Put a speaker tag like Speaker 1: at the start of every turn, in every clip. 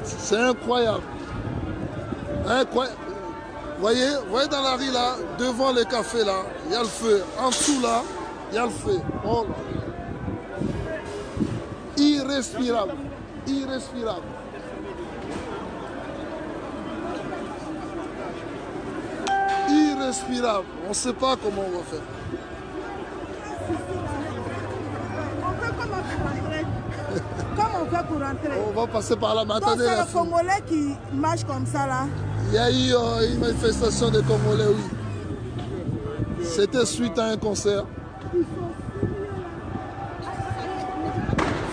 Speaker 1: C'est incroyable. Incroyable. Voyez dans la rue là, devant le café là, il y a le feu. En dessous là, il y a le feu. Oh là. Irrespirable. Irrespirable. Irrespirable. On ne sait pas comment on va faire.
Speaker 2: Comment on fait pour rentrer?
Speaker 1: On va passer par là. Mais
Speaker 2: Donc
Speaker 1: attendez,
Speaker 2: c'est
Speaker 1: la
Speaker 2: le Congolais qui marche comme ça là.
Speaker 1: il y a eu une manifestation des Congolais, oui. C'était suite à un concert.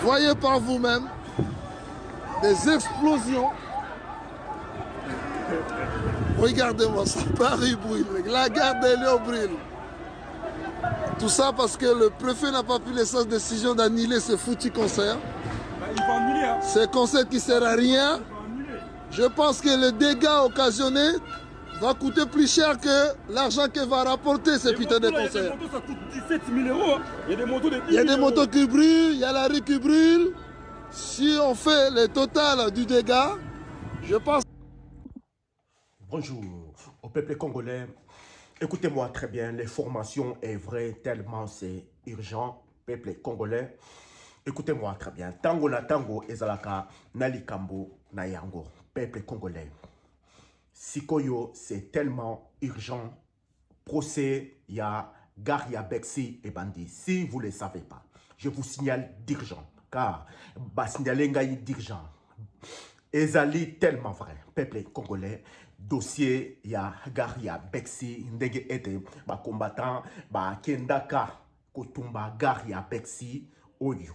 Speaker 1: Voyez par vous-même des explosions. Regardez-moi ça, Paris brûle, la gare de Léo brûle. Tout ça parce que le préfet n'a pas pu laisser sa décision d'annuler ce foutu concert.
Speaker 3: Il faut annuler. Hein.
Speaker 1: Ce concert qui ne sert à rien. Je pense que le dégât occasionné va coûter plus cher que l'argent que va rapporter ce putain de concert.
Speaker 3: Il y a des motos, ça coûte 17 000 €. Il y a des motos de 10 000 €.
Speaker 1: Il y a des motos qui brûlent, il y a la rue qui brûle. Si on fait le total du dégât, je pense...
Speaker 4: Bonjour au peuple congolais. Écoutez-moi très bien, l'information est vraie tellement c'est urgent, peuple congolais. Écoutez-moi très bien. Tango na tango ezalaka nalikambo na yango, peuple congolais. Sikoyo, c'est tellement urgent. Procès, il y a Garia Bexi et Bandi. Si vous ne le savez pas, je vous signale d'urgent. Car, signalengai d'urgent. Ezali tellement vrai. Peuple congolais, dossier, il y a Garia Bexi, ndenge ete, combattant, kendaka, kotumba Garia Bexi, oyo.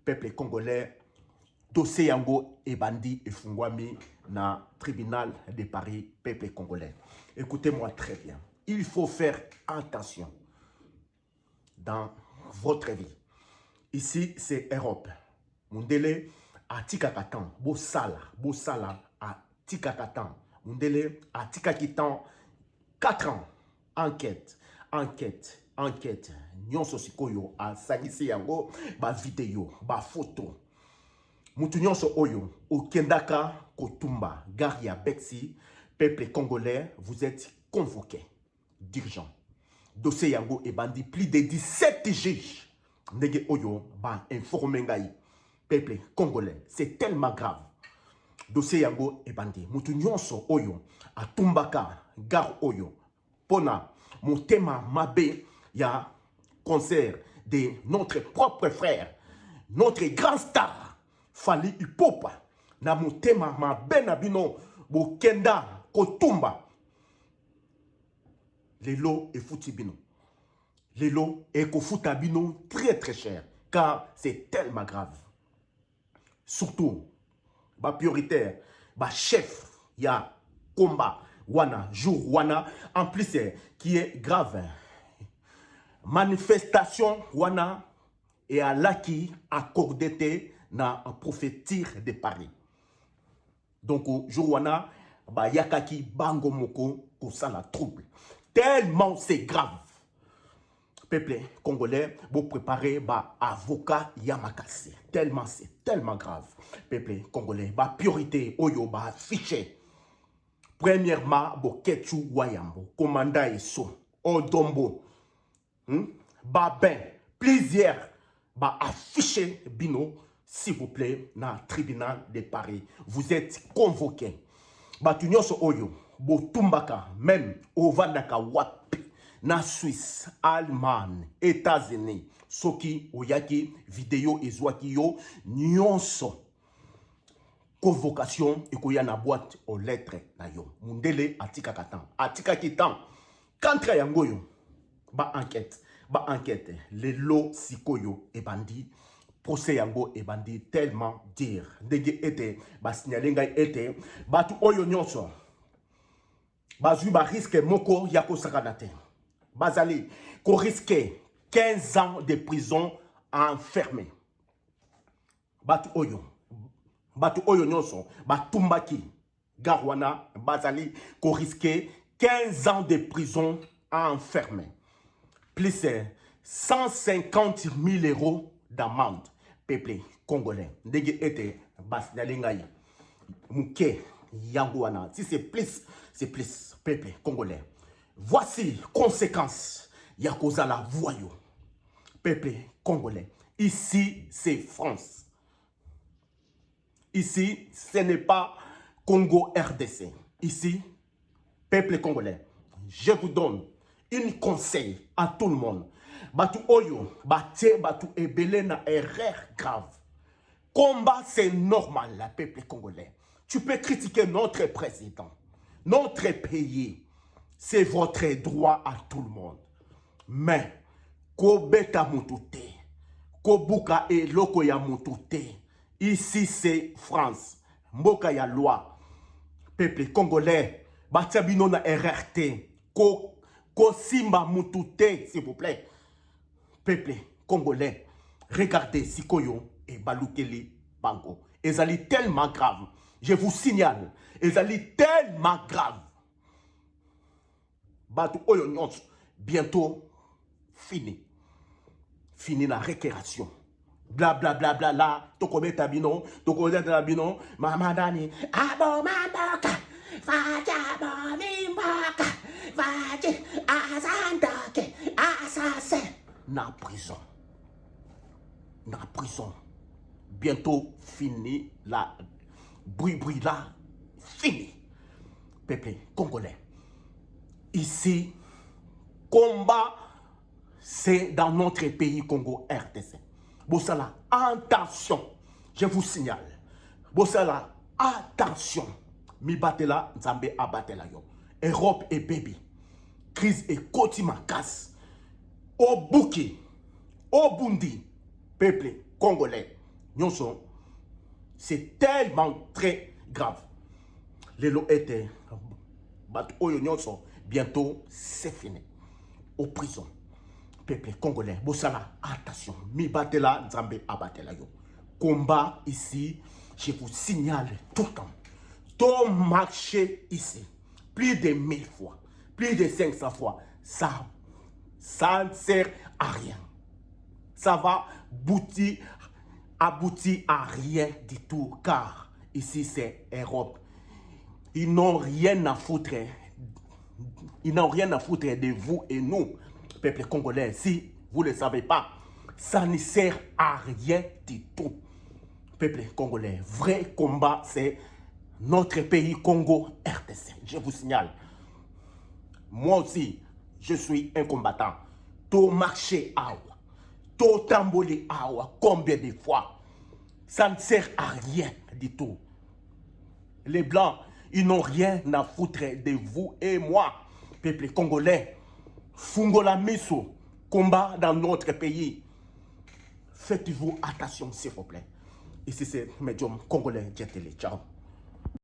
Speaker 4: Peuple congolais, dossier yango et bandi et fungwami na tribunal de Paris, peuple congolais. Écoutez-moi très bien. Il faut faire attention dans votre vie. Ici, c'est Europe. Mundele a tikakatan, bosala a tikakatan. Mundele a tikakitan 4 ans. Enquête. Nyonso sikoyo a sangisi yango ba vidéo, ba photo. Mutu nyonso oyo okendaka kotumba Garia Bexi, peuple congolais, vous êtes convoqué d'urgence. Dossier yango et bandi plus de 17 juges. Nege oyo ba informé ngai, peuple congolais, c'est tellement grave. Dossier yango et bandi mutu nyonso oyo atumbaka gar oyo pona motema mabe ya concert de notre propre frère, notre grand star Fally Ipupa na motema mabe na bino bokenda kotumba lelo e futi bino. Lelo e kofuta bino très cher car c'est tellement grave. Surtout ba prioritaire, ba chef ya combat wana jour wana en plus qui est grave. Manifestation wana et à laki accordé na prophétie de Paris. Donc jour wana ba yakaki bango moko kosala trouble. Tellement c'est grave. Peuple congolais, vous préparez ba avocat Yamakasi. Tellement c'est tellement grave. Peuple congolais, ba priorité oyo ba fiché. Premièrement, bo Ketchu Wayambo, commandant Eso, Odombo, Babin, plusieurs ba affiché bino, s'il vous plaît, dans le tribunal de Paris. Vous êtes convoqués. Ba tunyoso oyo, bo tumbaka, même au Vandaka Wapi, na Suisse, Allemagne, États-Unis, soki oyaki vidéo ezwaki yo nyonso. Convocation et qu'il y a na boîte aux lettres na yo. Mundele atika katan. Atika kitan. Kantra yangoyo. Ba enquête. Les lots sikoyo et bandi. Procès yango et bandi tellement dire. Dege ete. Ba signalenga ete. Ba tu oyo nyonso. Ba zu ba risque moko yako sakanate. Bazali. Ko risque 15 ans de prison enfermé. Ba tu oyo. Batu oyo nyonso, batumbaki, Garwana, Bazali, ko risqué 15 ans de prison enfermé. Plus 150 000 € d'amende. Peuple congolais. Ndege ete Bas Nalingaï. Mouké, Yangouana. Si c'est plus, peuple congolais. Voici conséquence. Yakoza la voyou. Peuple congolais. Ici, c'est France. Ici, ce n'est pas Congo RDC. Ici, peuple congolais. Je vous donne un conseil à tout le monde. Batu Oyo, Batu Ebele na erreur grave. Combat, c'est normal, le peuple congolais. Tu peux critiquer notre président, notre pays. C'est votre droit à tout le monde. Mais, Kobeta Mutute, Kobuka et Lokoya Mutute. Ici, c'est France. Mboka ya loi. Peuple congolais, Batiabino na RRT. Ko Simba Mutute, s'il vous plaît. Peuple congolais, regardez Sikoyo et Baloukeli Bango. Ils allaient tellement grave. Je vous signale, ils allaient tellement grave. Batu Oyo Nyons, bientôt fini. Fini la récréation. Bla bla bla bla la. Tokome tabino, tokome tabino. Mamadani. Abo mamboka. Faja bomimboka. Faji azandoke. Assassin. Na prison. Na prison. Bientôt fini la bruit là. Fini. Peuple congolais. Ici, combat, c'est dans notre pays Congo RDC. Bossala, attention, je vous signale. Bossala, attention. Mi batela, Nzambe abatela yo. Europe et baby. Crise et kotima casse. Au Bouki, au Bundi, peuple congolais. Nyonso, c'est tellement très grave. Les lots étaient. Oyo Nyonso. Bientôt, c'est fini. Aux prisons. Peuple congolais, Bossala, attention. Mi batela, Nzambe abatela yo. Combat ici, je vous signale tout le temps. Ton marché ici, plus de 1000 fois, plus de 500 fois, ça ne sert à rien. Ça va aboutir à rien du tout, car ici c'est Europe. Ils n'ont rien à foutre. Ils n'ont rien à foutre de vous et nous, peuple congolais. Si vous ne le savez pas, ça ne sert à rien du tout. Peuple congolais, vrai combat, c'est notre pays Congo RDC. Je vous signale. Moi aussi, je suis un combattant. Tout marché awa, tout tamboli awa, combien de fois? Ça ne sert à rien du tout. Les Blancs, ils n'ont rien à foutre de vous et moi. Peuple congolais, Fungola Miso, combat dans notre pays. Faites-vous attention, s'il vous plaît. Ici, c'est Médium Congolais. Ciao.